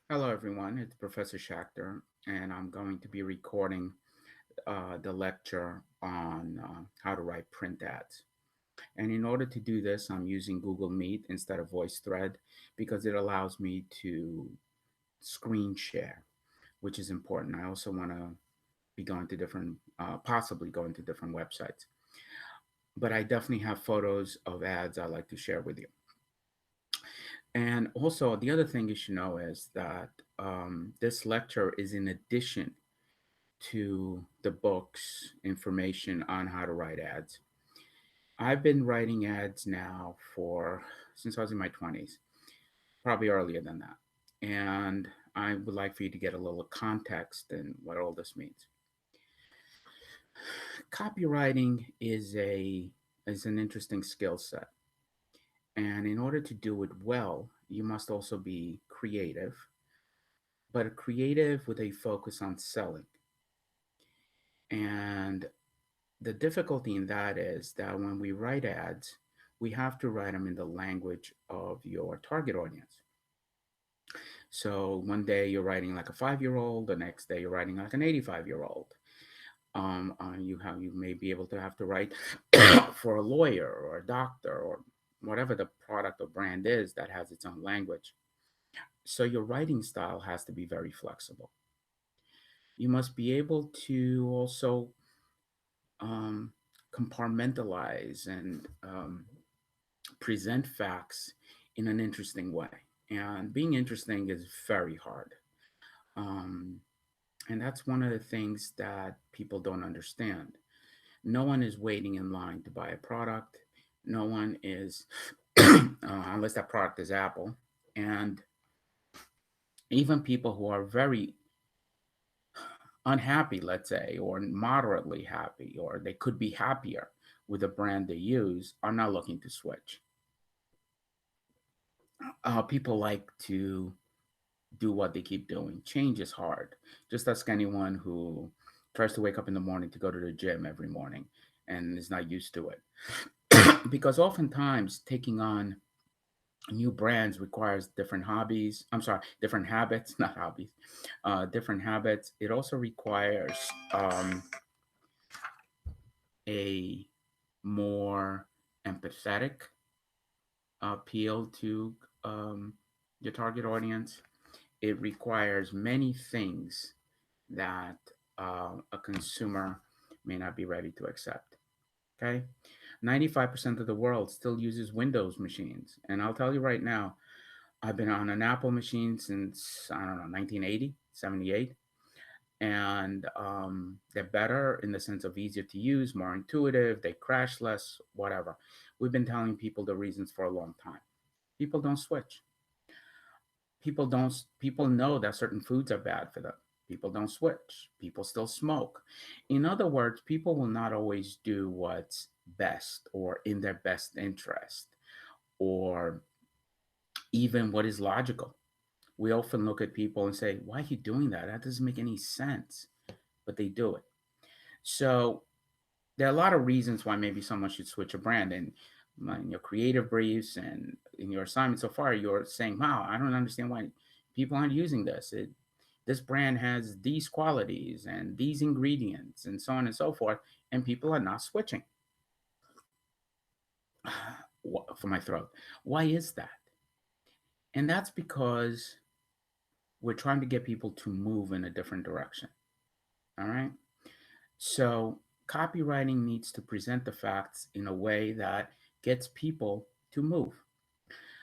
Hello, everyone. It's Professor Schachter, and I'm going to be recording the lecture on how to write print ads. And in order to do this, I'm using Google Meet instead of VoiceThread because it allows me to screen share, which is important. I also want to be going to possibly going to different websites. But I definitely have photos of ads I'd like to share with you. And also, the other thing you should know is that this lecture is in addition to the book's information on how to write ads. I've been writing ads now for since I was in my 20s, probably earlier than that. And I would like for you to get a little context in what all this means. Copywriting is an interesting skill set. And in order to do it well, you must also be creative, but a creative with a focus on selling. And the difficulty in that is that when we write ads, we have to write them in the language of your target audience. So one day you're writing like a 5 year old, the next day you're writing like an 85-year old. You may be able to have to write for a lawyer or a doctor or whatever the product or brand is that has its own language. So your writing style has to be very flexible. You must be able to also um, compartmentalize and present facts in an interesting way. And being interesting is very hard. Um, and that's one of the things that people don't understand. No one is waiting in line to buy a product. No one is, unless that product is Apple. And even people who are very unhappy, let's say, or moderately happy, or they could be happier with the brand they use, are not looking to switch. People like to do what they keep doing. Change is hard. Just ask anyone who tries to wake up in the morning to go to the gym every morning and is not used to it. Because oftentimes taking on new brands requires different hobbies. I'm sorry, different habits, not hobbies, different habits. It also requires a more empathetic appeal to your target audience. It requires many things that a consumer may not be ready to accept. Okay. 95% of the world still uses Windows machines. And I'll tell you right now, I've been on an Apple machine since, I don't know, 1980, 78. And they're better in the sense of easier to use, more intuitive, they crash less, whatever. We've been telling people the reasons for a long time. People don't switch. People know that certain foods are bad for them. People don't switch. People still smoke. In other words, people will not always do what's best or in their best interest or even what is logical. We often look at people and say, why are you doing that? That doesn't make any sense. But they do it. So there are a lot of reasons why maybe someone should switch a brand. And in your creative briefs and in your assignment so far, you're saying, wow, I don't understand why people aren't using this. This brand has these qualities and these ingredients and so on and so forth, and people are not switching. For my throat. Why is that? And that's because we're trying to get people to move in a different direction. All right. So copywriting needs to present the facts in a way that gets people to move.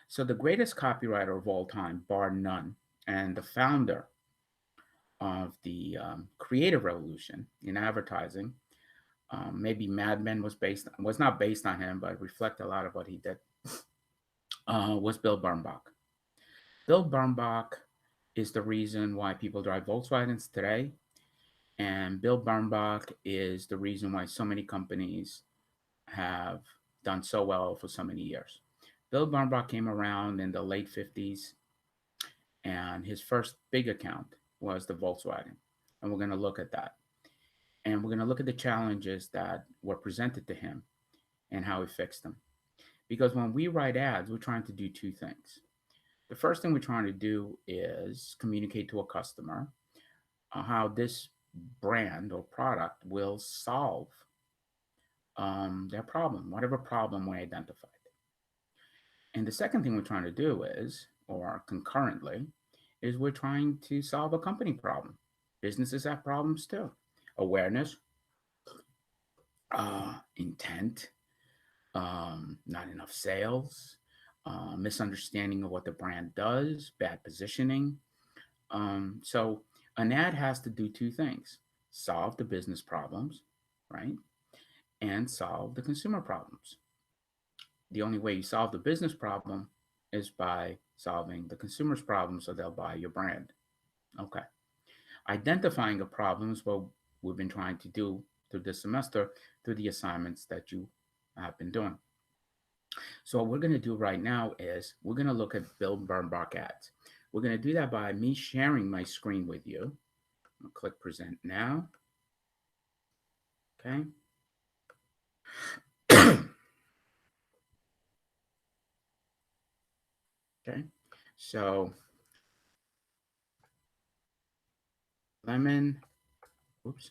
So the greatest copywriter of all time, bar none, and the founder of the creative revolution in advertising, maybe Mad Men was not based on him, but reflect a lot of what he did, was Bill Bernbach. Bill Bernbach is the reason why people drive Volkswagens today. And Bill Bernbach is the reason why so many companies have done so well for so many years. Bill Bernbach came around in the late 50s, and his first big account was the Volkswagen. And we're going to look at that. And we're going to look at the challenges that were presented to him and how he fixed them. Because when we write ads, we're trying to do two things. The first thing we're trying to do is communicate to a customer how this brand or product will solve their problem, whatever problem we identified. And the second thing we're trying to do is, or concurrently, is we're trying to solve a company problem. Businesses have problems too. Awareness, intent, not enough sales, misunderstanding of what the brand does, bad positioning. So an ad has to do two things: solve the business problems, right? And solve the consumer problems. The only way you solve the business problem is by solving the consumer's problem so they'll buy your brand. Okay. Identifying a problem is what we've been trying to do through this semester through the assignments that you have been doing. So what we're going to do right now is we're going to look at Bill Bernbach ads. We're going to do that by me sharing my screen with you. I'll click present now. Okay. Okay. So lemon, oops,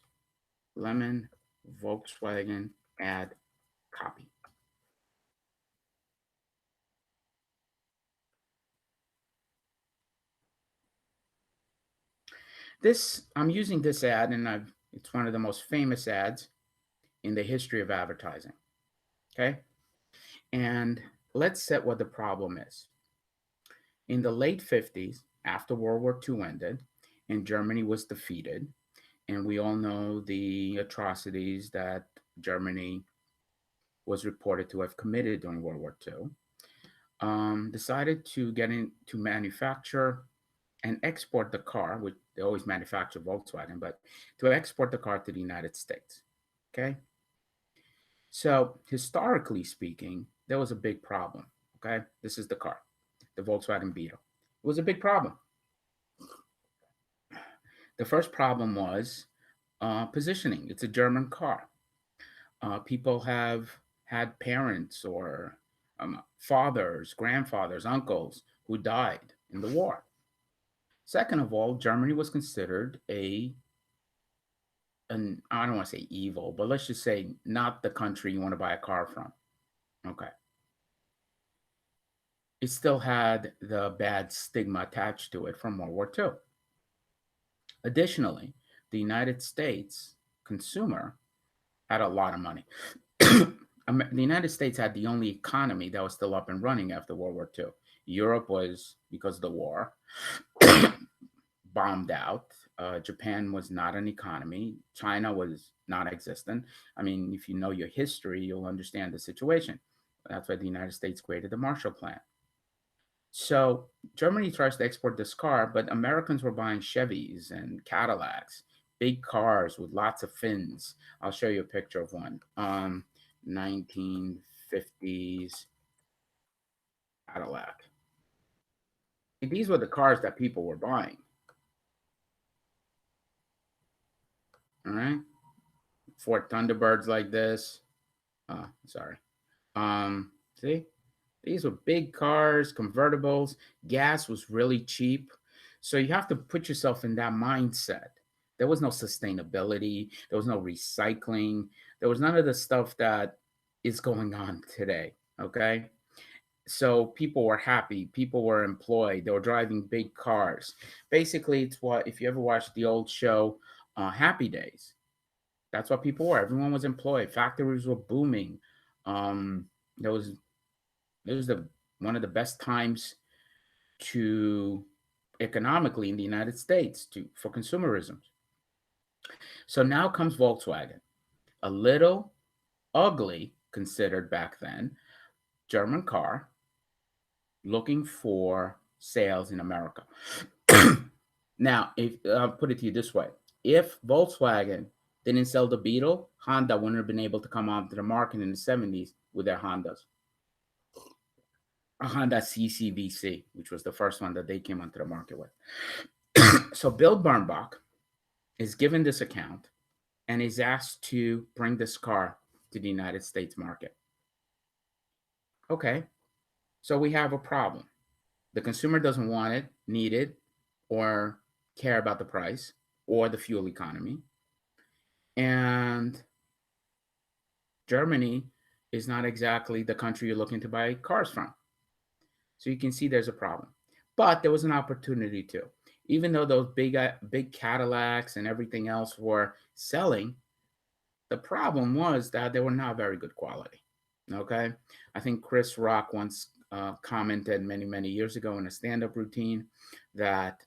lemon Volkswagen ad copy. This I'm using this ad, and it's one of the most famous ads in the history of advertising. Okay, and let's set what the problem is. In the late 50s, after World War II ended, and Germany was defeated, and we all know the atrocities that Germany was reported to have committed during World War II, decided to get into manufacture and export the car, which they always manufacture Volkswagen, but to export the car to the United States. Okay. So historically speaking, there was a big problem. Okay. This is the car, the Volkswagen Beetle. It was a big problem. The first problem was positioning. It's a German car. People have had parents or fathers, grandfathers, uncles who died in the war. Second of all, Germany was considered an I don't want to say evil, but let's just say not the country you want to buy a car from. Okay. It still had the bad stigma attached to it from World War II. Additionally, the United States consumer had a lot of money. The United States had the only economy that was still up and running after World War II. Europe was, because of the war, bombed out. Japan was not an economy. China was non existent. I mean, if you know your history, you'll understand the situation. That's why the United States created the Marshall Plan. So Germany tries to export this car, but Americans were buying Chevys and Cadillacs, big cars with lots of fins. I'll show you a picture of one. 1950s Cadillac. These were the cars that people were buying. All right. Ford Thunderbirds like this. Sorry. See, these were big cars, convertibles. Gas was really cheap. So you have to put yourself in that mindset. There was no sustainability, there was no recycling, there was none of the stuff that is going on today. Okay. So people were happy, people were employed, they were driving big cars. Basically, it's what, if you ever watched the old show, Happy Days, that's what people were. Everyone was employed, factories were booming. There was It was the one of the best times to economically in the United States to for consumerism. So now comes Volkswagen, a little ugly considered back then, German car looking for sales in America. Now, if I'll put it to you this way, if Volkswagen didn't sell the Beetle, Honda wouldn't have been able to come onto the market in the 70s with their Hondas. A Honda CCVC, which was the first one that they came onto the market with. So Bill Bernbach is given this account and is asked to bring this car to the United States market. Okay, so we have a problem. The consumer doesn't want it, need it, or care about the price or the fuel economy. And Germany is not exactly the country you're looking to buy cars from. So you can see there's a problem. But there was an opportunity too. Even though those big Cadillacs and everything else were selling, the problem was that they were not very good quality. Okay. I think Chris Rock once commented many years ago in a stand up routine that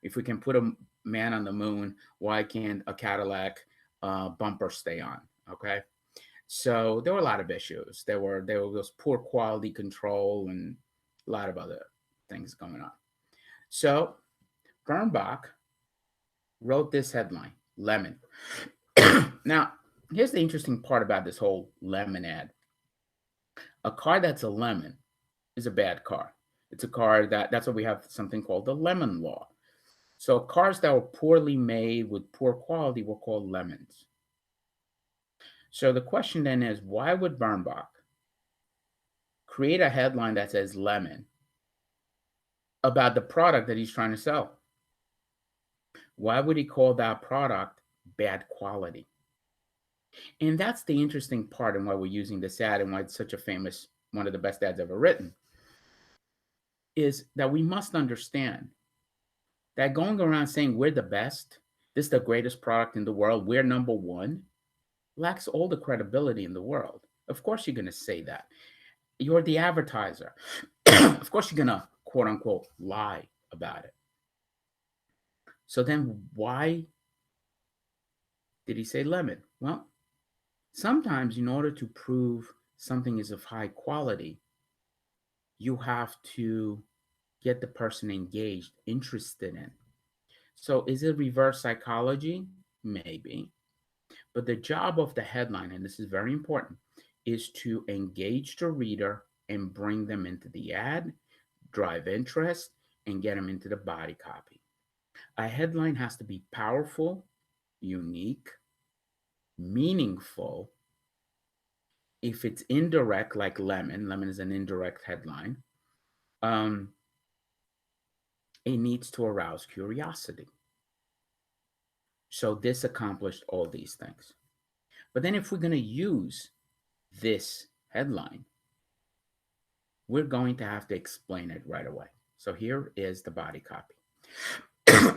if we can put a man on the moon, why can't a Cadillac bumper stay on? Okay. So there were a lot of issues. There was poor quality control and a lot of other things going on. So Bernbach wrote this headline, Lemon. Now, here's the interesting part about this whole lemon ad. A car that's a lemon is a bad car. It's a car that's why we have something called the lemon law. So cars that were poorly made with poor quality were called lemons. So the question then is, why would Bernbach create a headline that says lemon about the product that he's trying to sell? Why would he call that product bad quality? And that's the interesting part and why we're using this ad and why it's such a famous, one of the best ads ever written, is that we must understand that going around saying we're the best, this is the greatest product in the world, we're number one, lacks all the credibility in the world. Of course, you're going to say that. You're the advertiser. Of course, you're going to quote unquote lie about it. So then, why did he say lemon? Well, sometimes in order to prove something is of high quality, you have to get the person engaged, interested in. So, is it reverse psychology? Maybe. But the job of the headline, and this is very important, is to engage the reader and bring them into the ad, drive interest, and get them into the body copy. A headline has to be powerful, unique, meaningful. If it's indirect, like lemon is an indirect headline, um, it needs to arouse curiosity. So this accomplished all these things. But then if we're going to use this headline, we're going to have to explain it right away. So here is the body copy.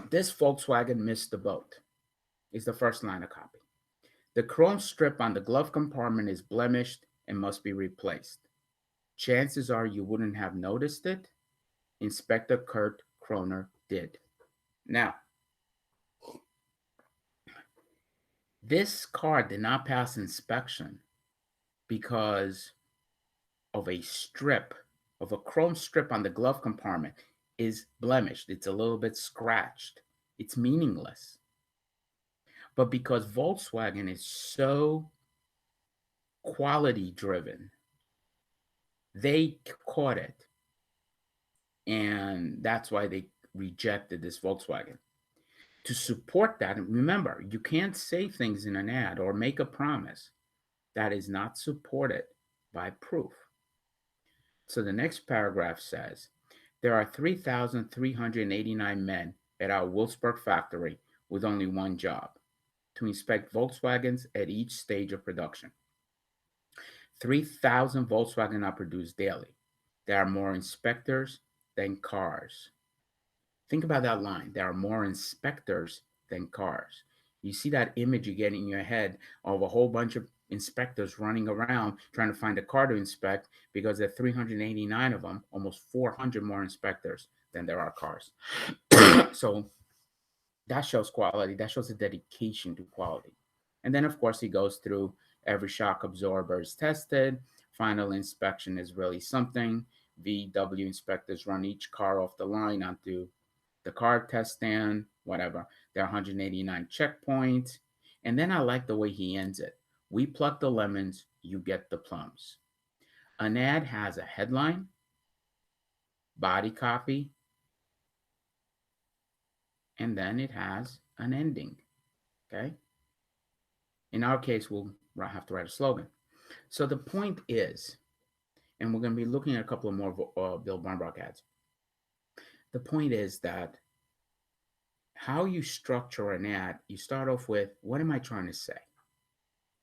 This Volkswagen missed the boat is the first line of copy. The chrome strip on the glove compartment is blemished and must be replaced. Chances are you wouldn't have noticed it. Inspector Kurt Kroner did. Now, this car did not pass inspection because of a strip, of a chrome strip on the glove compartment is blemished. It's a little bit scratched. It's meaningless. But because Volkswagen is so quality driven, they caught it. And that's why they rejected this Volkswagen. To support that, and remember, you can't say things in an ad or make a promise that is not supported by proof. So the next paragraph says, there are 3,389 men at our Wolfsburg factory with only one job, to inspect Volkswagens at each stage of production. 3,000 Volkswagen are produced daily. There are more inspectors than cars. Think about that line. There are more inspectors than cars. You see that image you get in your head of a whole bunch of inspectors running around trying to find a car to inspect because there are 389 of them, almost 400 more inspectors than there are cars. So that shows quality. That shows a dedication to quality. And then, of course, he goes through every shock absorber is tested. Final inspection is really something. VW inspectors run each car off the line onto the car test stand, whatever. There are 189 checkpoints. And then I like the way he ends it. We pluck the lemons, you get the plums. An ad has a headline, body copy, and then it has an ending. Okay? In our case, we'll have to write a slogan. So the point is, and we're going to be looking at a couple of more Bill Barnbach ads. The point is that how you structure an ad, you start off with, what am I trying to say?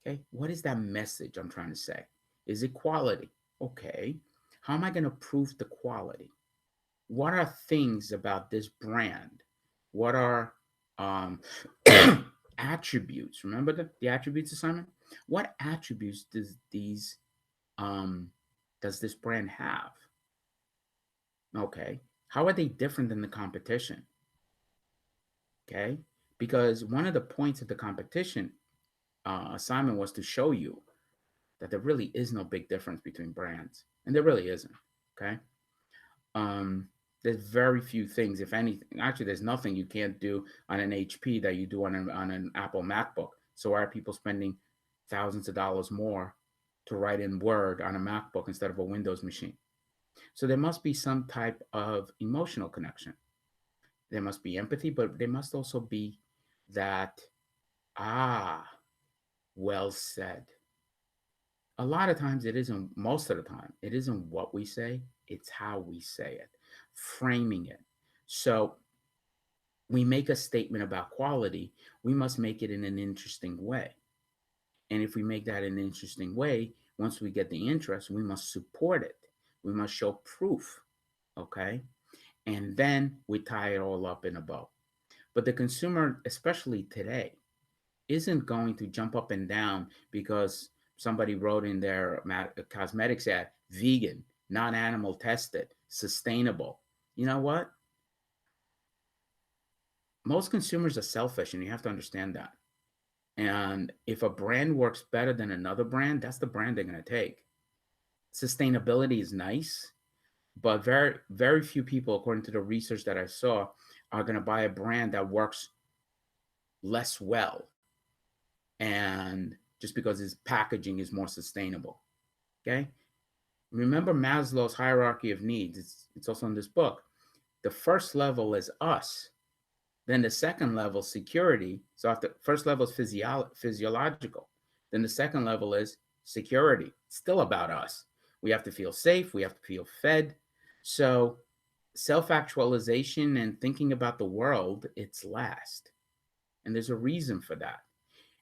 Okay, what is that message I'm trying to say? Is it quality? Okay, how am I going to prove the quality? What are things about this brand? What are um, attributes? Remember the attributes assignment? What attributes um, does this brand have? Okay, how are they different than the competition? Okay, because one of the points of the competition assignment was to show you that there really is no big difference between brands, and there really isn't. Okay, there's very few things, if anything. Actually, there's nothing you can't do on an HP that you do on an Apple MacBook. So why are people spending thousands of dollars more to write in Word on a MacBook instead of a Windows machine? So there must be some type of emotional connection. There must be empathy, but there must also be that, ah, well said. A lot of times it isn't, most of the time, it isn't what we say, it's how we say it, framing it. So we make a statement about quality, we must make it in an interesting way. And if we make that in an interesting way, once we get the interest, we must support it. We must show proof. Okay. And then we tie it all up in a bow. But the consumer, especially today, isn't going to jump up and down because somebody wrote in their cosmetics ad, vegan, non animal tested, sustainable. You know what? Most consumers are selfish, and you have to understand that. And if a brand works better than another brand, that's the brand they're going to take. Sustainability is nice, but very few people, according to the research that I saw, are going to buy a brand that works less well, and just because its packaging is more sustainable. Okay. Remember Maslow's hierarchy of needs. It's also in this book. The first level is us. Then the second level, security. So after first level is physiological. Then the second level is security. It's still about us. We have to feel safe. We have to feel fed. So self-actualization and thinking about the world, it's last. And there's a reason for that.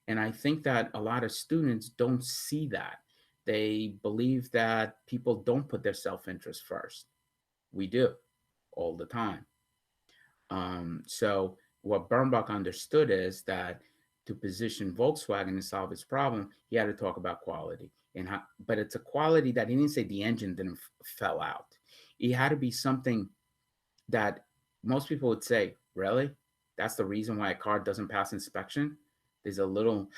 And I think that a lot of students don't see that. They believe that people don't put their self-interest first. We do all the time. So what Bernbach understood is that to position Volkswagen and solve its problem, he had to talk about quality. And how, but it's a quality that he didn't say the engine didn't fell out. It had to be something that most people would say, really? That's the reason why a car doesn't pass inspection? There's a little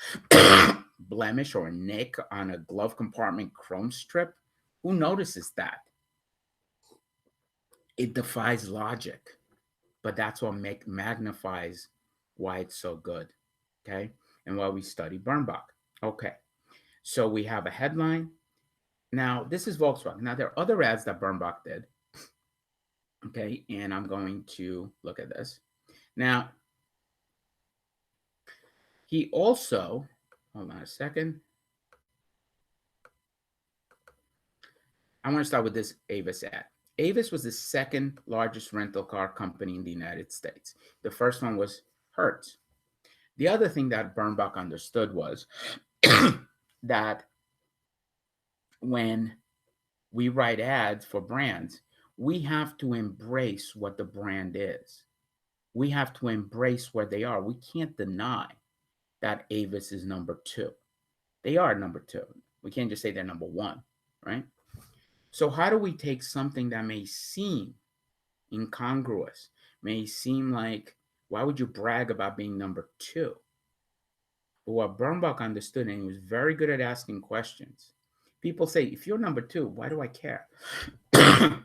blemish or a nick on a glove compartment chrome strip. Who notices that? It defies logic, but that's what magnifies why it's so good. Okay. And why we study Bernbach. Okay. So we have a headline. Now, this is Volkswagen. Now, there are other ads that Bernbach did. Okay. And I'm going to look at this. Now, he also, hold on a second. I want to start with this Avis ad. Avis was the second largest rental car company in the United States. The first one was Hertz. The other thing that Bernbach understood was that when we write ads for brands, we have to embrace what the brand is. We have to embrace where they are. We can't deny that Avis is number two. They are number two. We can't just say they're number one, right? So, how do we take something that may seem incongruous, may seem like, why would you brag about being number two? But what Bernbach understood, and he was very good at asking questions. People say, if you're number two, why do I care? I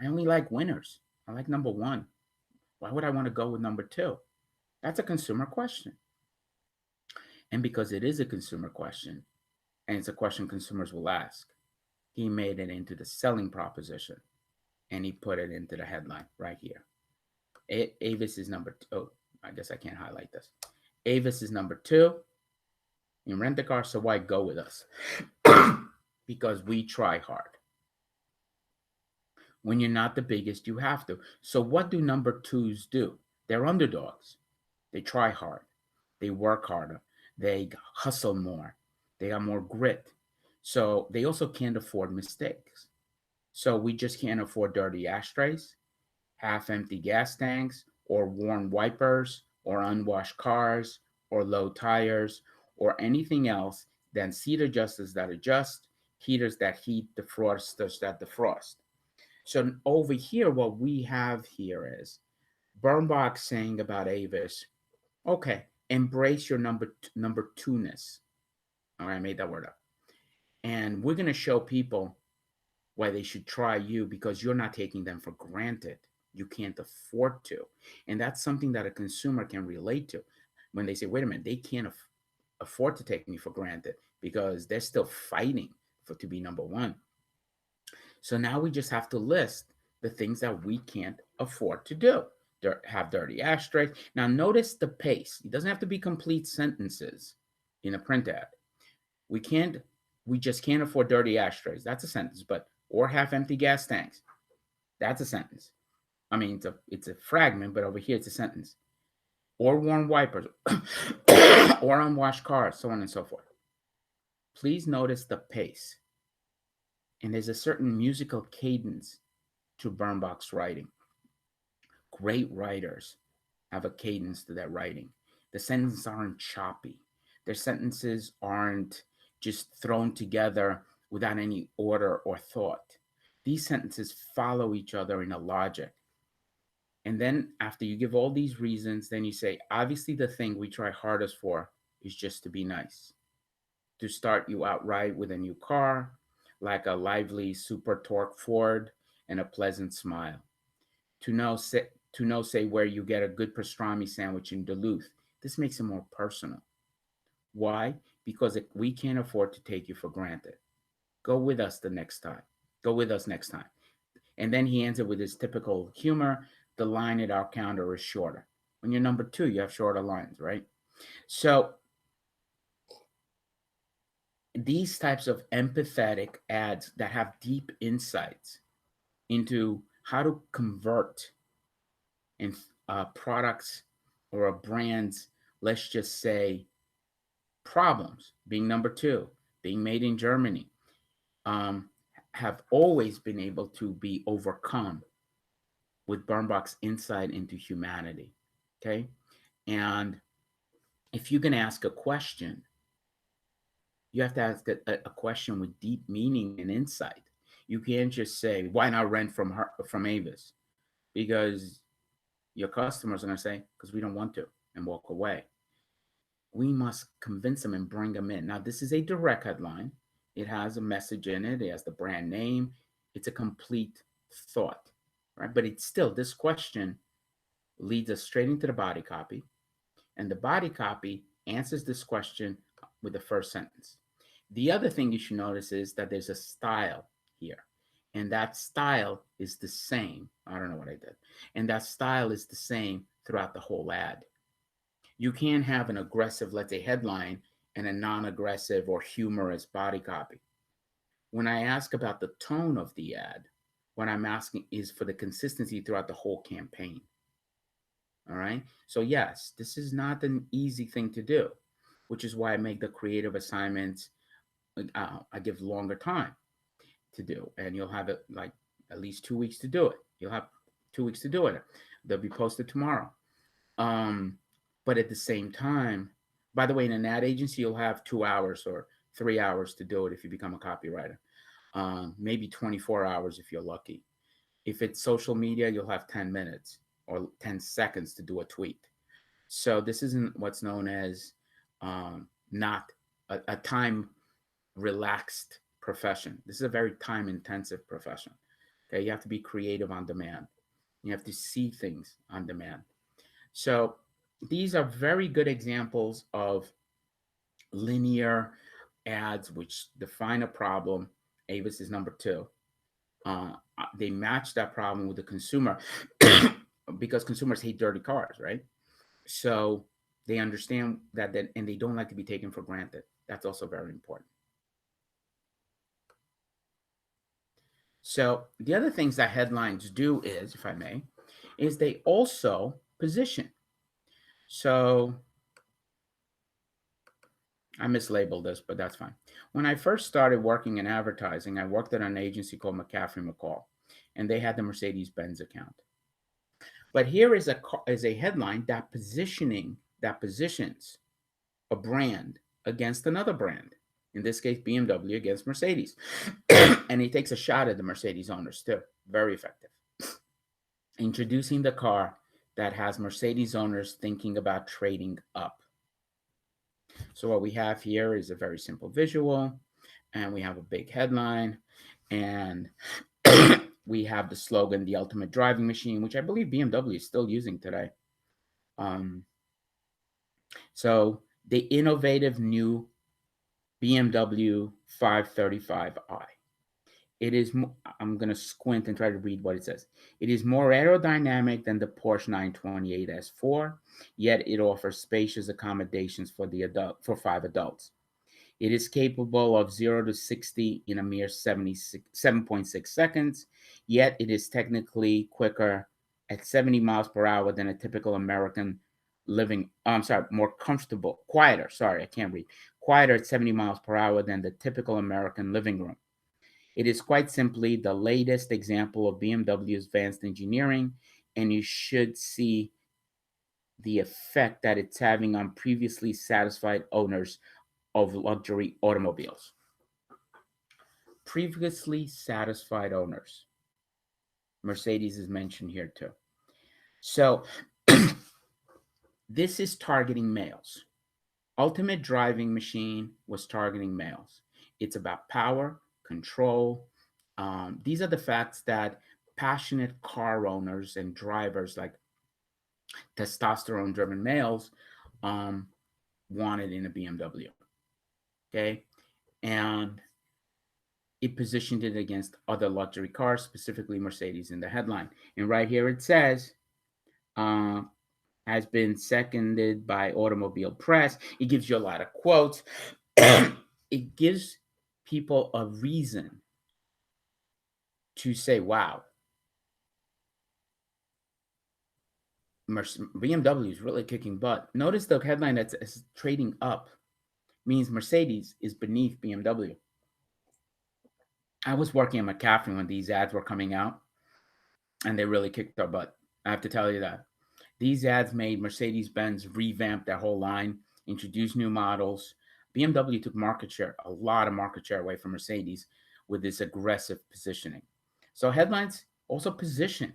only like winners. I like number one. Why would I want to go with number two? That's a consumer question. And because it is a consumer question, and it's a question consumers will ask, he made it into the selling proposition, and he put it into the headline right here. Avis is number two. Oh, I guess I can't highlight this. Avis is number two in rent a car, so why go with us? Because we try hard. When you're not the biggest, you have to. So what do number twos do? They're underdogs. They try hard. They work harder. They hustle more. They got more grit. So they also can't afford mistakes. So we just can't afford dirty ashtrays, half empty gas tanks, or worn wipers, or unwashed cars, or low tires, or anything else than seat adjusters that adjust, heaters that heat, defrosters that defrost. So over here, what we have here is Burnbach saying about Avis, okay, embrace your number two-ness. All right, I made that word up. And we're going to show people why they should try you because you're not taking them for granted. You can't afford to. And that's something that a consumer can relate to when they say, wait a minute, they can't afford to take me for granted because they're still fighting for to be number one. So now we just have to list the things that we can't afford to do. Have dirty ashtrays. Now notice the pace. It doesn't have to be complete sentences in a print ad. We can't. We just can't afford dirty ashtrays. That's a sentence. But or half empty gas tanks. That's a sentence. I mean, it's a fragment, but over here it's a sentence. Or worn wipers, or unwashed cars, so on and so forth. Please notice the pace. And there's a certain musical cadence to Bernbach's writing. Great writers have a cadence to their writing. The sentences aren't choppy. Their sentences aren't just thrown together without any order or thought. These sentences follow each other in a logic. And then after you give all these reasons, then you say, obviously the thing we try hardest for is just to be nice. To start you outright with a new car, like a lively super torque Ford and a pleasant smile. To know say where you get a good pastrami sandwich in Duluth. This makes it more personal. Why? Because we can't afford to take you for granted. Go with us the next time. Go with us next time. And then he ends it with his typical humor. The line at our counter is shorter. When you're number two, you have shorter lines, right? So these types of empathetic ads that have deep insights into how to convert in products or a brand's, let's just say, problems, being number two, being made in Germany, um, have always been able to be overcome with Bernbach's insight into humanity. Okay. And if you're going to ask a question, you have to ask a question with deep meaning and insight. You can't just say, why not rent from Avis? Because your customers are going to say, because we don't want to, and walk away. We must convince them and bring them in. Now, this is a direct headline. It has a message in it. It has the brand name. It's a complete thought, right? But it's still, this question leads us straight into the body copy. And the body copy answers this question with the first sentence. The other thing you should notice is that there's a style here. And that style is the same. I don't know what I did. And that style is the same throughout the whole ad. You can't have an aggressive, let's say, headline and a non-aggressive or humorous body copy. When I ask about the tone of the ad, what I'm asking is for the consistency throughout the whole campaign. All right. So, yes, this is not an easy thing to do, which is why I make the creative assignments. I give longer time to do, and you'll have it like at least 2 weeks to do it. You'll have 2 weeks to do it. They'll be posted tomorrow. But at the same time, by the way, in an ad agency, you'll have 2 hours or 3 hours to do it if you become a copywriter. Maybe 24 hours if you're lucky. If it's social media, you'll have 10 minutes or 10 seconds to do a tweet. So this isn't what's known as not a time relaxed profession. This is a very time intensive profession. Okay, you have to be creative on demand. You have to see things on demand. So these are very good examples of linear ads which define a problem. Avis is number two. They match that problem with the consumer because consumers hate dirty cars, right? So they understand that, and they don't like to be taken for granted. That's also very important. So the other things that headlines do is, if I may, is they also position. So I mislabeled this, but that's fine. When I first started working in advertising, I worked at an agency called McCaffrey McCall, and they had the Mercedes Benz account. But here is a headline that positions a brand against another brand. In this case, BMW against Mercedes, and he takes a shot at the Mercedes owners too. Very effective. Introducing the car that has Mercedes owners thinking about trading up. So what we have here is a very simple visual, and we have a big headline, and we have the slogan, "The Ultimate Driving Machine," which I believe BMW is still using today. Um, so the innovative new BMW 535i. It is, I'm going to squint and try to read what it says. It is more aerodynamic than the Porsche 928 S4, yet it offers spacious accommodations for five adults. It is capable of 0 to 60 in a mere 7.6 seconds, yet it is technically quicker at 70 miles per hour than a typical American living. I'm sorry, more comfortable, quieter. Sorry, I can't read. Quieter at 70 miles per hour than the typical American living room. It is quite simply the latest example of BMW's advanced engineering, and you should see the effect that it's having on previously satisfied owners of luxury automobiles. Previously satisfied owners. Mercedes is mentioned here too. So this is targeting males. Ultimate Driving Machine was targeting males. It's about power, control. These are the facts that passionate car owners and drivers, like testosterone driven males, um, wanted in a BMW. Okay. And it positioned it against other luxury cars, specifically Mercedes in the headline. And right here it says, uh, has been seconded by Automobile Press. It gives you a lot of quotes. It gives people a reason to say, wow, BMW is really kicking butt. Notice the headline that says trading up means Mercedes is beneath BMW. I was working at McCaffrey when these ads were coming out, and they really kicked our butt. I have to tell you that. These ads made Mercedes Benz revamp their whole line, introduce new models. BMW took market share, a lot of market share away from Mercedes with this aggressive positioning. So headlines also position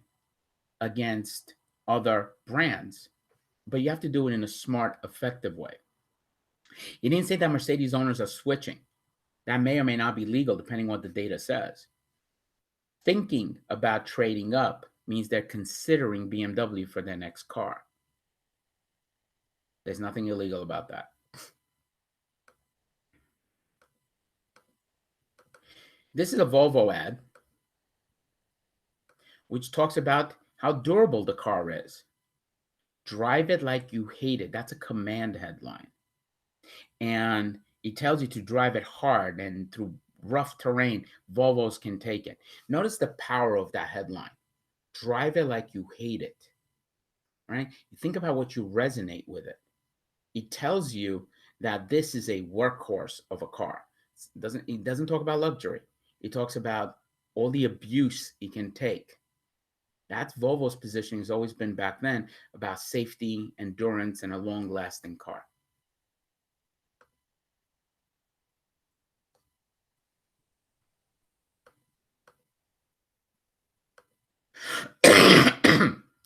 against other brands, but you have to do it in a smart, effective way. He didn't say that Mercedes owners are switching. That may or may not be legal, depending on what the data says. Thinking about trading up means they're considering BMW for their next car. There's nothing illegal about that. This is a Volvo ad, which talks about how durable the car is. Drive it like you hate it. That's a command headline. And it tells you to drive it hard, and through rough terrain, Volvos can take it. Notice the power of that headline. Drive it like you hate it. Right? You think about what you resonate with it. It tells you that this is a workhorse of a car. It doesn't talk about luxury. It talks about all the abuse it can take. That's Volvo's positioning has always been back then about safety, endurance, and a long-lasting car.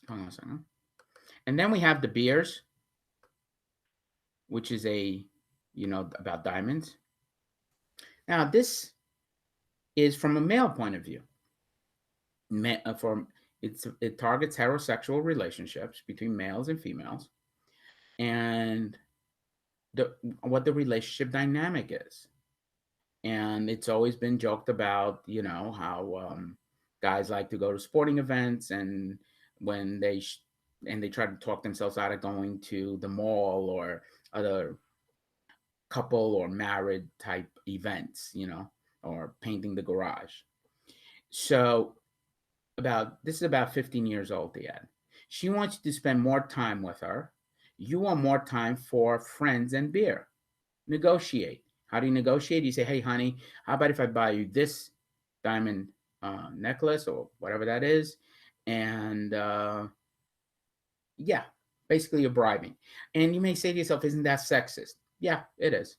Hold on a second. And then we have the beers, which is about diamonds. Now, this is from a male point of view. It targets heterosexual relationships between males and females, and what the relationship dynamic is. And it's always been joked about, how guys like to go to sporting events, and when they try to talk themselves out of going to the mall or other couple or married type events, or painting the garage. So about this is about 15 years old, the ad. She wants you to spend more time with her. You want more time for friends and beer. Negotiate. How do you negotiate? You say, hey, honey, how about if I buy you this diamond necklace or whatever that is? And yeah, basically you're bribing. And you may say to yourself, isn't that sexist? Yeah, it is.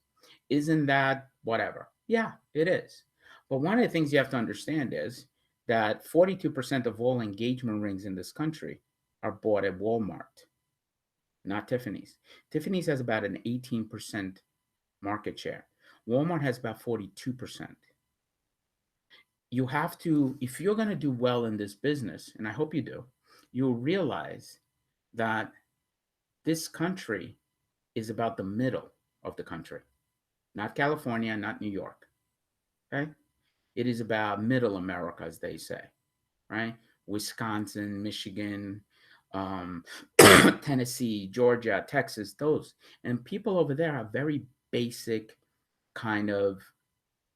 Isn't that whatever? Yeah, it is. But one of the things you have to understand is that 42% of all engagement rings in this country are bought at Walmart, not Tiffany's. Tiffany's has about an 18% market share. Walmart has about 42%. You have to, if you're going to do well in this business, and I hope you do, you'll realize that this country is about the middle of the country, not California, not New York. Okay? It is about middle America, as they say, right? Wisconsin, Michigan, um, Tennessee, Georgia, Texas, those. And people over there have very basic kind of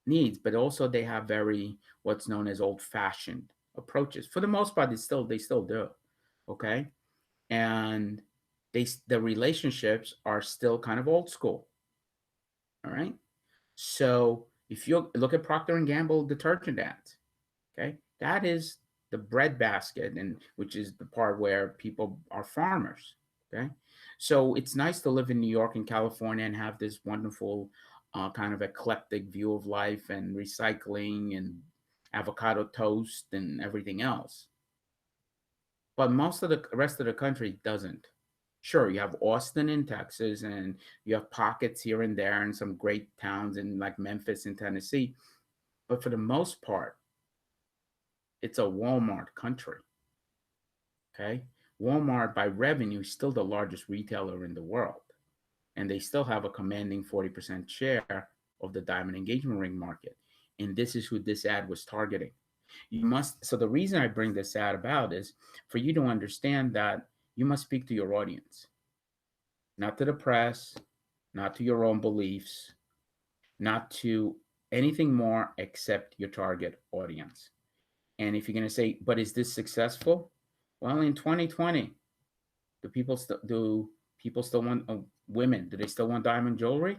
needs, but also they have very what's known as old-fashioned approaches. For the most part, they still do. Okay. And the relationships are still kind of old school. All right. So if you look at Procter and Gamble detergent ads, okay, that is the bread basket, and which is the part where people are farmers. Okay, so it's nice to live in New York and California and have this wonderful kind of eclectic view of life and recycling and avocado toast and everything else. But most of the rest of the country doesn't. Sure, you have Austin in Texas, and you have pockets here and there, and some great towns in like Memphis in Tennessee. But for the most part, it's a Walmart country. Okay. Walmart by revenue is still the largest retailer in the world. And they still have a commanding 40% share of the diamond engagement ring market. And this is who this ad was targeting. You must, so the reason I bring this ad about is for you to understand that you must speak to your audience, not to the press, not to your own beliefs, not to anything more except your target audience. And if you're going to say, but is this successful? Well, in 2020, do people still want women? Do they still want diamond jewelry?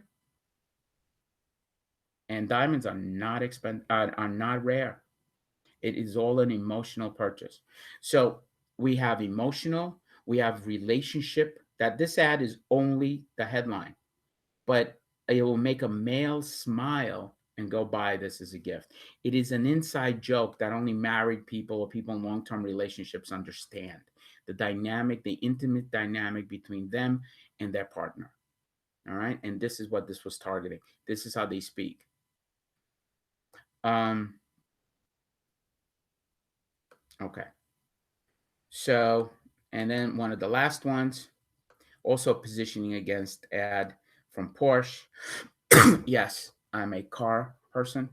And diamonds are not are not rare. It is all an emotional purchase. So we have emotional, we have relationship. That this ad is only the headline, but it will make a male smile and go buy this as a gift. It is an inside joke that only married people or people in long term relationships understand the dynamic, the intimate dynamic between them and their partner. All right. And this is what this was targeting. This is how they speak. Um, okay. So, and then one of the last ones, also positioning against ad from Porsche. Yes, I'm a car person.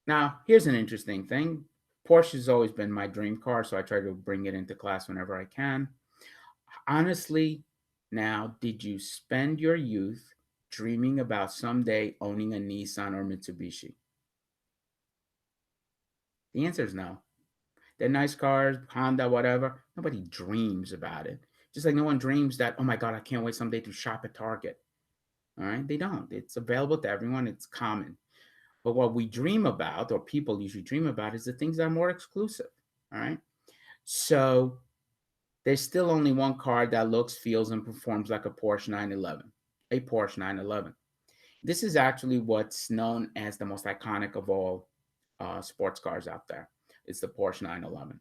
Now, here's an interesting thing. Porsche has always been my dream car, so I try to bring it into class whenever I can. Honestly, now, did you spend your youth dreaming about someday owning a Nissan or Mitsubishi? The answer is no. They're nice cars, Honda, whatever. Nobody dreams about it. Just like no one dreams that, oh my God, I can't wait someday to shop at Target. All right, they don't. It's available to everyone, it's common. But what we dream about, or people usually dream about, is the things that are more exclusive. All right. So there's still only one car that looks, feels, and performs like a Porsche 911, a Porsche 911. This is actually what's known as the most iconic of all sports cars out there. It's the Porsche 911.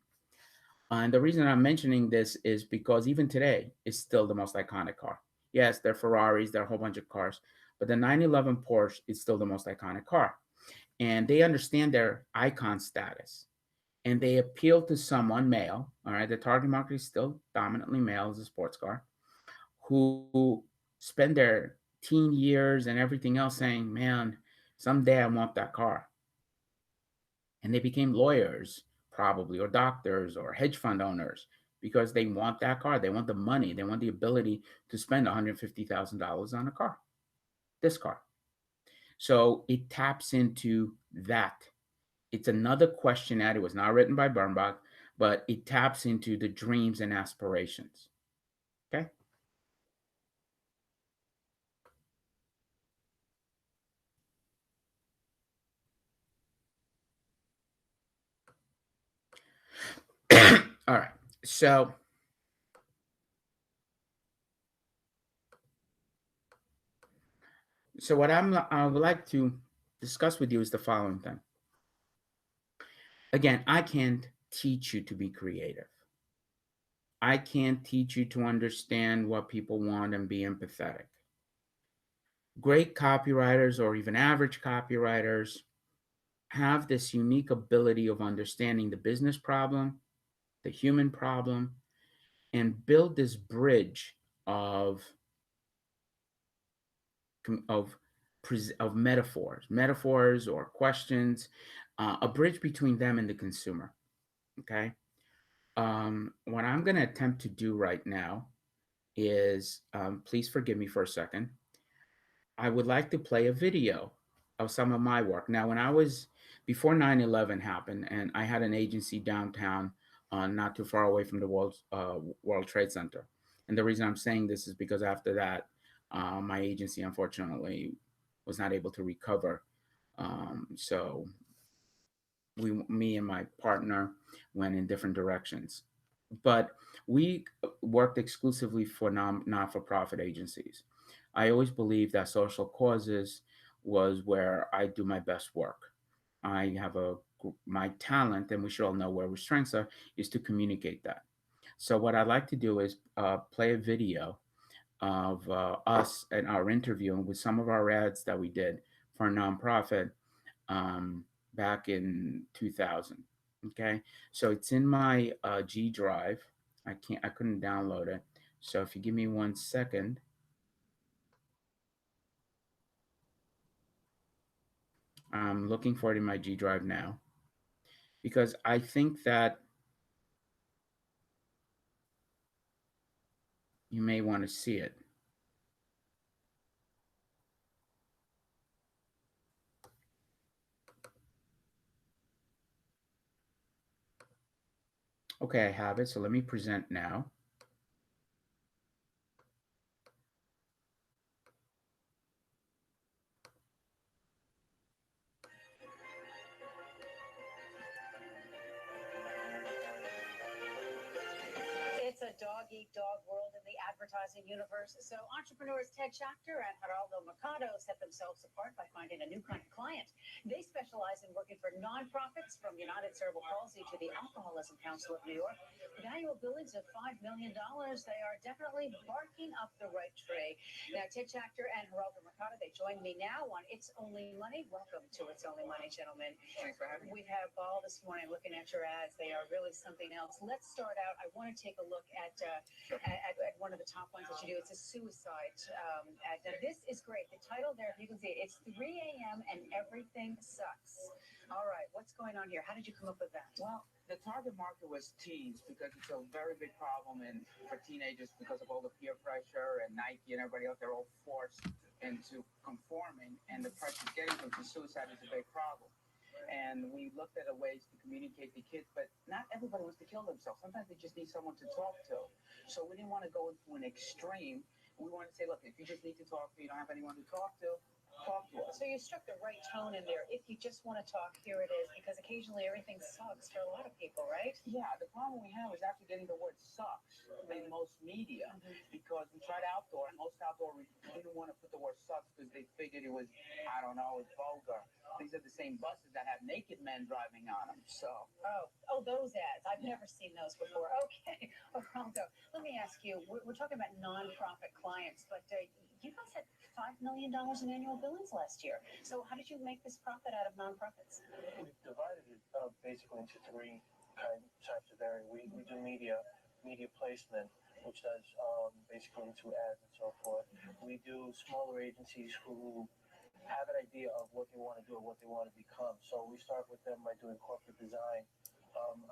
And the reason I'm mentioning this is because even today, it's still the most iconic car. Yes, there are Ferraris, there are a whole bunch of cars, but the 911 Porsche is still the most iconic car. And they understand their icon status, and they appeal to someone male. All right, the target market is still dominantly male as a sports car, who spend their teen years and everything else saying, man, someday I want that car. And they became lawyers, probably, or doctors, or hedge fund owners, because they want that car. They want the money. They want the ability to spend $150,000 on a car, this car. So it taps into that. It's another questionnaire. It was not written by Birnbach, but it taps into the dreams and aspirations. Okay. All right. So, what I would like to discuss with you is the following thing. Again, I can't teach you to be creative. I can't teach you to understand what people want and be empathetic. Great copywriters or even average copywriters have this unique ability of understanding the business problem, the human problem, and build this bridge of of of metaphors or questions, a bridge between them and the consumer. Okay. What I'm going to attempt to do right now is, please forgive me for a second. I would like to play a video of some of my work. Now, when I was before 9/11 happened, and I had an agency downtown, not too far away from the World Trade Center. And the reason I'm saying this is because after that, my agency unfortunately was not able to recover. So me and my partner went in different directions. But we worked exclusively for not for profit agencies. I always believed that social causes was where I do my best work. I have my talent, and we should all know where our strengths are, is to communicate that. So what I'd like to do is play a video of us and our interview with some of our ads that we did for a nonprofit, um, back in 2000. Okay, so it's in my G drive. I couldn't download it. So if you give me 1 second, I'm looking for it in my G drive now because I think that you may want to see it. Okay, I have it. So let me present now. It's a dog eat dog world in the advertising universe. So entrepreneurs Ted Schachter and Geraldo Mercado set themselves apart by finding a new kind of client. They specialize in working for nonprofits from United Cerebral Palsy to the Alcoholism Council of New York. With annual billings of $5 million, they are definitely barking up the right tree. Now, Ted Schachter and Geraldo Mercado, they join me now on It's Only Money. Welcome to It's Only Money, gentlemen. Thanks for having me. We have all this morning looking at your ads. They are really something else. Let's start out. I want to take a look at one of the top ones that you do. It's a suicide ad. Now, this is great. The title there, if you can see it, it's 3 a.m. and everything sucks. All right, what's going on here? How did you come up with that? Well, the target market was teens because it's a very big problem and for teenagers because of all the peer pressure and Nike and everybody else, they're all forced into conforming and the pressure getting them to suicide is a big problem. And we looked at ways to communicate to kids, but not everybody wants to kill themselves. Sometimes they just need someone to talk to. So we didn't want to go into an extreme. We wanted to say, look, if you just need to talk to, you don't have anyone to talk to us. So you struck the right tone in there. If you just want to talk, here it is, because occasionally everything sucks for a lot of people, right? Yeah, the problem we have is actually getting the word sucks in most media because we tried outdoor and most outdoor didn't want to put the word sucks because they figured it was, I don't know, it's vulgar. These are the same buses that have naked men driving on them. So, those ads. I've never seen those before. Okay, Orlando, let me ask you. We're talking about nonprofit clients, but you guys had $5 million in annual billings last year. So how did you make this profit out of nonprofits? We've divided it up basically into three types of area. We do media placement, which does basically into ads and so forth. We do smaller agencies who have an idea of what they want to do or what they want to become. So we start with them by doing corporate design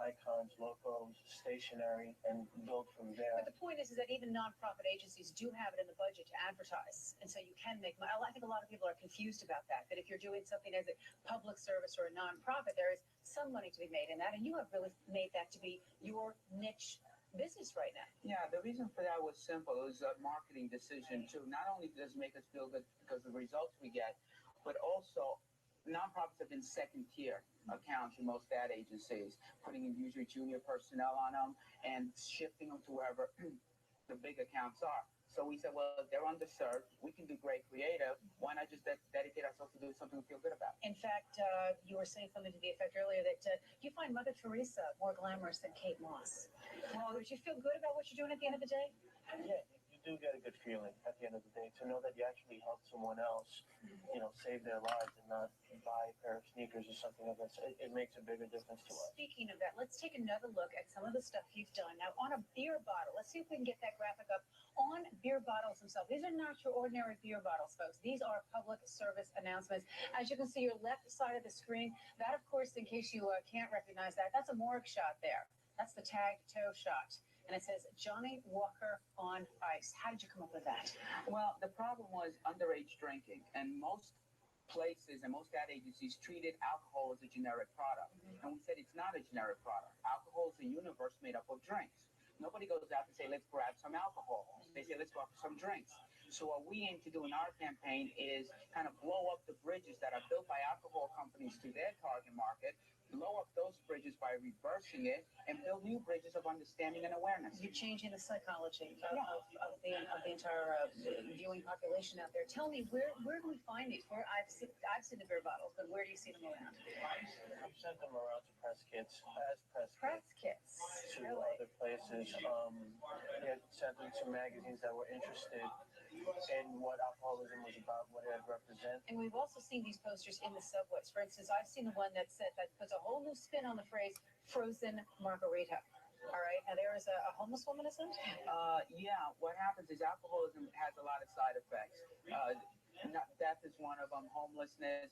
icons, logos, stationery, and build from there. But the point is that even nonprofit agencies do have it in the budget to advertise, and so you can make money. I think a lot of people are confused about that. That if you're doing something as a public service or a nonprofit, there is some money to be made in that, and you have really made that to be your niche business right now. Yeah, the reason for that was simple. It was a marketing decision too. Not only does it make us feel good because of the results we get, but also nonprofits have been second tier accounts in most ad agencies, putting in usually junior personnel on them and shifting them to wherever the big accounts are. So we said, well, if they're underserved, we can do great creative. Why not just dedicate ourselves to doing something we feel good about? In fact, you were saying something to the effect earlier that you find Mother Teresa more glamorous than Kate Moss. Well, would you feel good about what you're doing at the end of the day? Yeah, you do get a good feeling at the end of the day to know that you actually helped someone else, save their lives and not buy a pair of sneakers or something like that. So it makes a bigger difference to us. Speaking of that, let's take another look at some of the stuff you've done. Now, on a beer bottle, let's see if we can get that graphic up. On beer bottles themselves, these are not your ordinary beer bottles, folks. These are public service announcements. As you can see, your left side of the screen, that, of course, in case you can't recognize that, that's a morgue shot there. That's the tag toe shot. And it says Johnny Walker on ice. How did you come up with that? Well, the problem was underage drinking, and most places and most ad agencies treated alcohol as a generic product. And we said it's not a generic product. Alcohol is a universe made up of drinks. Nobody goes out to say, let's grab some alcohol. They say, let's go out for some drinks. So what we aim to do in our campaign is kind of blow up the bridges that are built by alcohol companies to their target market, blow up those bridges by reversing it, and build new bridges of understanding and awareness. You're changing the psychology of the entire viewing population out there. Tell me, where do we find these? I've seen the beer bottles, but where do you see them around? We sent them around to press kits as Press kits. to Really? other places. We had sent them to magazines that were interested in what alcoholism was about, what it represents. And we've also seen these posters in the subways. For instance, I've seen the one that puts a whole new spin on the phrase "frozen margarita." All right. Now there is a homeless woman, isn't it? Yeah, what happens is alcoholism has a lot of side effects. Death is one of them, homelessness,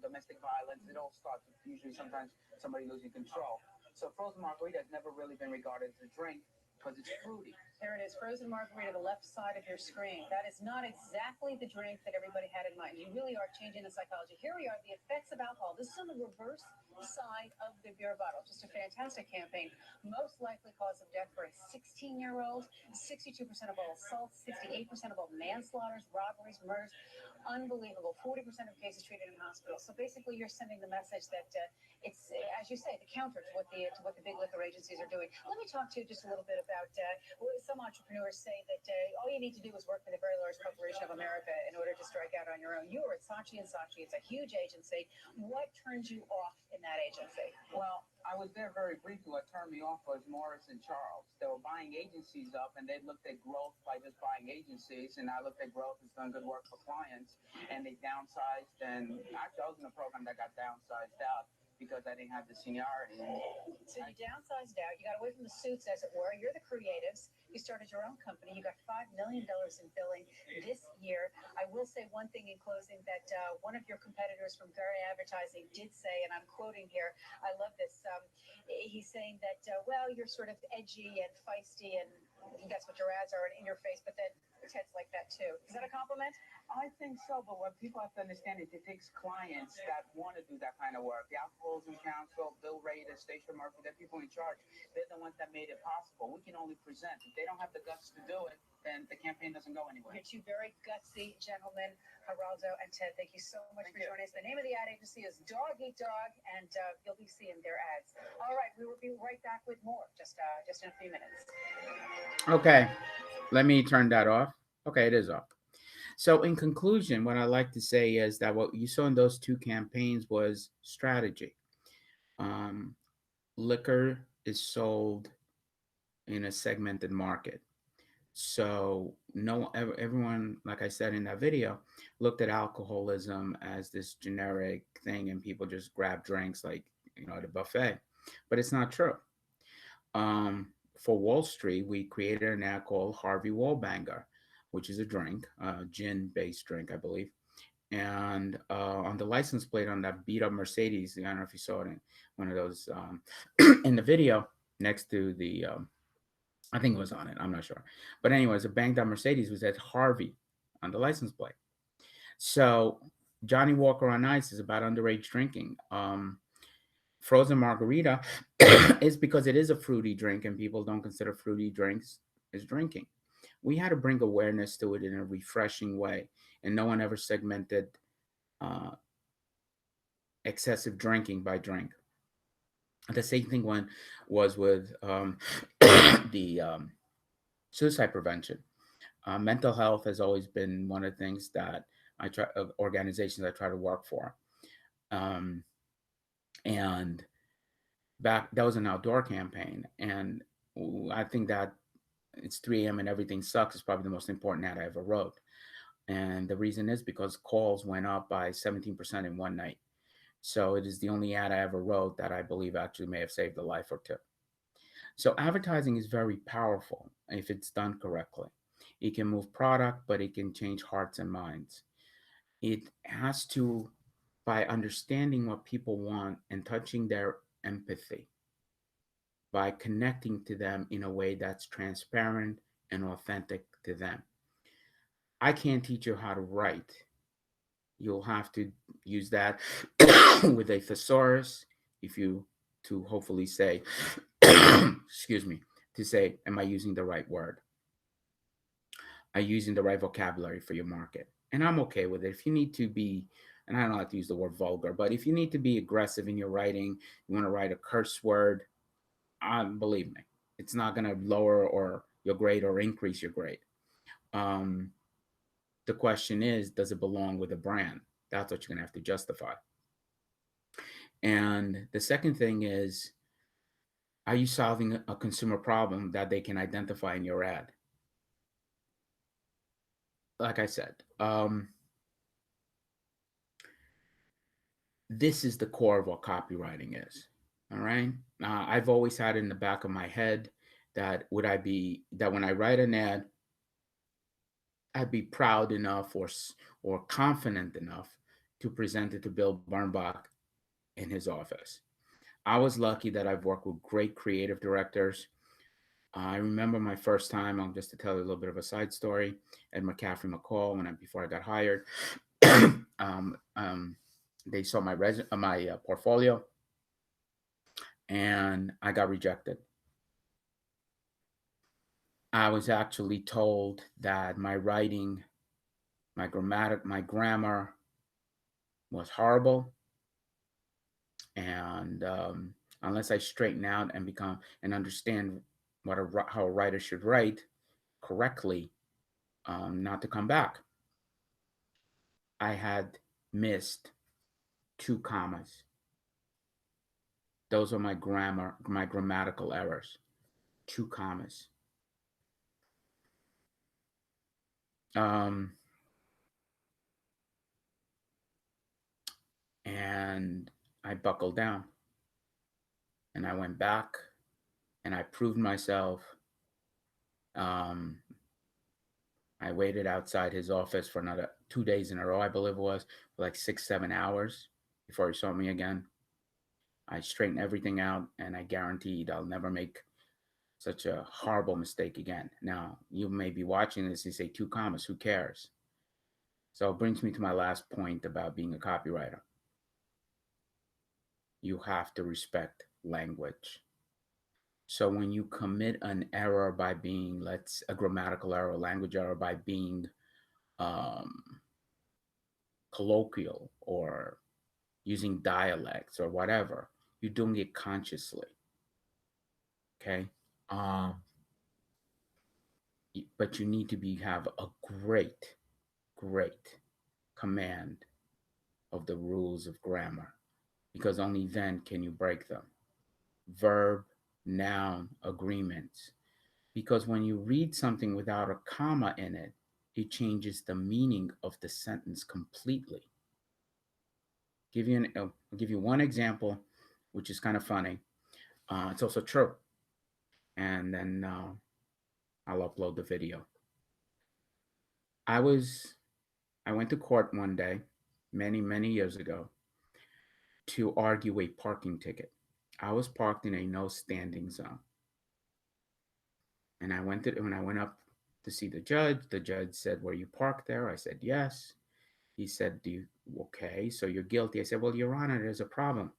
domestic violence. It all starts with usually sometimes somebody losing control. So frozen margarita has never really been regarded as a drink because it's fruity. There it is, frozen margarita, the left side of your screen. That is not exactly the drink that everybody had in mind. You really are changing the psychology. Here we are, the effects of alcohol. This is on the reverse side of the beer bottle. Just a fantastic campaign. Most likely cause of death for a 16-year-old, 62% of all assaults, 68% of all manslaughters, robberies, murders. Unbelievable. 40% of cases treated in hospitals. So basically, you're sending the message that it's, as you say, the counter to what the big liquor agencies are doing. Let me talk to you just a little bit about some entrepreneurs say that all you need to do is work for the very large corporation of America in order to strike out on your own. You were at Saatchi and Saatchi. It's a huge agency. What turned you off in that agency? Well, I was there very briefly. What turned me off was Morris and Charles. They were buying agencies up, and they looked at growth by just buying agencies. And I looked at growth as done good work for clients, and they downsized. And actually, I was in a program that got downsized out because I didn't have the seniority. So you downsized out. You got away from the suits, as it were. You're the creatives. You started your own company. You got $5 million in billing this year. I will say one thing in closing that one of your competitors from Gary Advertising did say, and I'm quoting here, I love this. He's saying that, well, you're sort of edgy and feisty, and that's what your ads are, and in your face, but then Ted's like that too. Is that a compliment? I think so, but what people have to understand is it takes clients that want to do that kind of work. The Alcoholism Council, Bill Rader, Stacia Murphy, they're people in charge. They're the ones that made it possible. We can only present. If they don't have the guts to do it, then the campaign doesn't go anywhere. You're two very gutsy gentlemen, Geraldo and Ted. Thank you so much for joining us. The name of the ad agency is Dog Eat Dog, and you'll be seeing their ads. All right, we will be right back with more just in a few minutes. Okay, let me turn that off. Okay, it is off. So, in conclusion, what I like to say is that what you saw in those two campaigns was strategy. Um, Liquor is sold in a segmented market. So, no, everyone, like I said in that video, looked at alcoholism as this generic thing, and people just grab drinks like at a buffet. But it's not true. For Wall Street, we created an ad called Harvey Wallbanger, which is a drink, gin based drink, I believe. and on the license plate on that beat up Mercedes, I don't know if you saw it in one of those in the video next to the I think it was on it. I'm not sure. But anyways, a banged up Mercedes was at Harvey on the license plate. So Johnny Walker on Ice is about underage drinking. Frozen margarita is because it is a fruity drink and people don't consider fruity drinks as drinking. We had to bring awareness to it in a refreshing way, and no one ever segmented uh, excessive drinking by drink. The same thing when was with the suicide prevention. Mental health has always been one of the things that I try organizations I try to work for. Um, and back that was an outdoor campaign, and I think that it's 3 a.m. and everything sucks is probably the most important ad I ever wrote. And the reason is because calls went up by 17% in one night. So it is the only ad I ever wrote that I believe actually may have saved a life or two. So advertising is very powerful if it's done correctly. It can move product, but it can change hearts and minds. It has to, by understanding what people want and touching their empathy, by connecting to them in a way that's transparent and authentic to them. I can't teach you how to write. You'll have to use that with a thesaurus if you to hopefully say, excuse me, to say, am I using the right word? Are you using the right vocabulary for your market? And I'm okay with it. If you need to be, and I don't like to use the word vulgar, but if you need to be aggressive in your writing, you want to write a curse word, believe me, it's not going to lower or your grade or increase your grade. Um, the question is, does it belong with a brand? That's what you're going to have to justify. And the second thing is, are you solving a consumer problem that they can identify in your ad? Like I said, this is the core of what copywriting is. All right. I've always had in the back of my head that would I be that when I write an ad, I'd be proud enough or confident enough to present it to Bill Bernbach in his office. I was lucky that I've worked with great creative directors. I remember my first time. Just to tell you a little bit of a side story. At McCaffrey McCall, before I got hired, um, um, they saw my portfolio, and I got rejected. I was actually told that my writing, my grammar was horrible, and unless I straighten out and become and understand how a writer should write correctly, not to come back. I had missed two commas. Those are my grammatical errors. Two commas. Um, and I buckled down and I went back and I proved myself. Um, I waited outside his office for another 2 days in a row, I believe it was, for like 6, 7 hours before he saw me again. I straightened everything out and I guaranteed I'll never make such a horrible mistake again. Now, you may be watching this and say two commas, who cares? So it brings me to my last point about being a copywriter. You have to respect language. So when you commit an error by being, let's a grammatical error, language error by being um, colloquial or using dialects or whatever, you're doing it consciously. Okay. Um, but you need to have a great command of the rules of grammar because only then can you break them. Verb, noun, agreements. Because when you read something without a comma in it, it changes the meaning of the sentence completely. I'll give you one example, which is kind of funny. It's also true, and then I'll upload the video. I went to court one day, many years ago to argue a parking ticket. I was parked in a no standing zone. And when I went up to see the judge said, "Were you parked there?" I said, "Yes." He said, "Do you okay? So you're guilty." I said, "Well, Your Honor, there's a problem.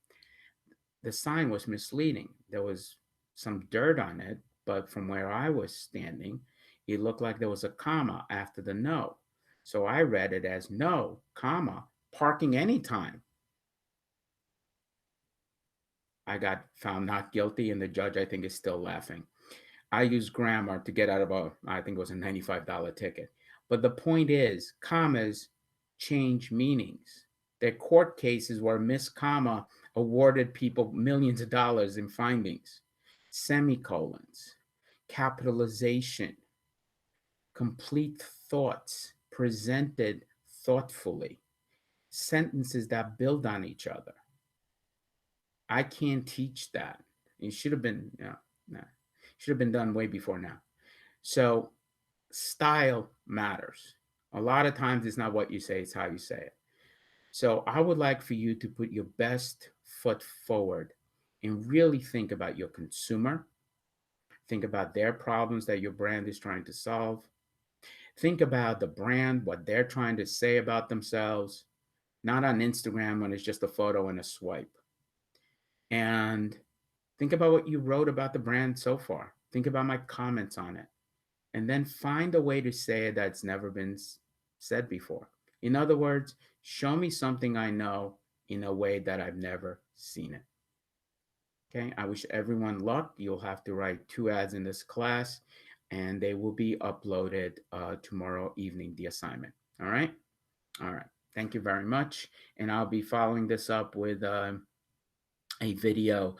The sign was misleading. There was some dirt on it, but from where I was standing, it looked like there was a comma after the no. So I read it as no, comma, parking anytime." I got found not guilty, and the judge, I think, is still laughing. I use grammar to get out of I think it was a $95 ticket. But the point is, commas change meanings. There are court cases where Miss Comma awarded people millions of dollars in findings. Semicolons, capitalization, complete thoughts presented thoughtfully, sentences that build on each other. I can't teach that. It should have been, no, should have been done way before now. So style matters. A lot of times it's not what you say, it's how you say it. So I would like for you to put your best foot forward and really think about your consumer. Think about their problems that your brand is trying to solve. Think about the brand, what they're trying to say about themselves, not on Instagram when it's just a photo and a swipe. And think about what you wrote about the brand so far. Think about my comments on it. And then find a way to say it that's never been said before. In other words, show me something I know in a way that I've never seen it. Okay, I wish everyone luck. You'll have to write 2 ads in this class, and they will be uploaded tomorrow evening, the assignment. All right? All right. Thank you very much. And I'll be following this up with a video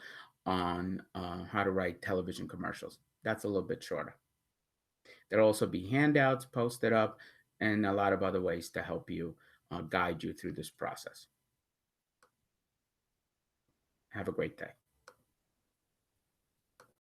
on how to write television commercials. That's a little bit shorter. There'll also be handouts posted up and a lot of other ways to help you guide you through this process. Have a great day.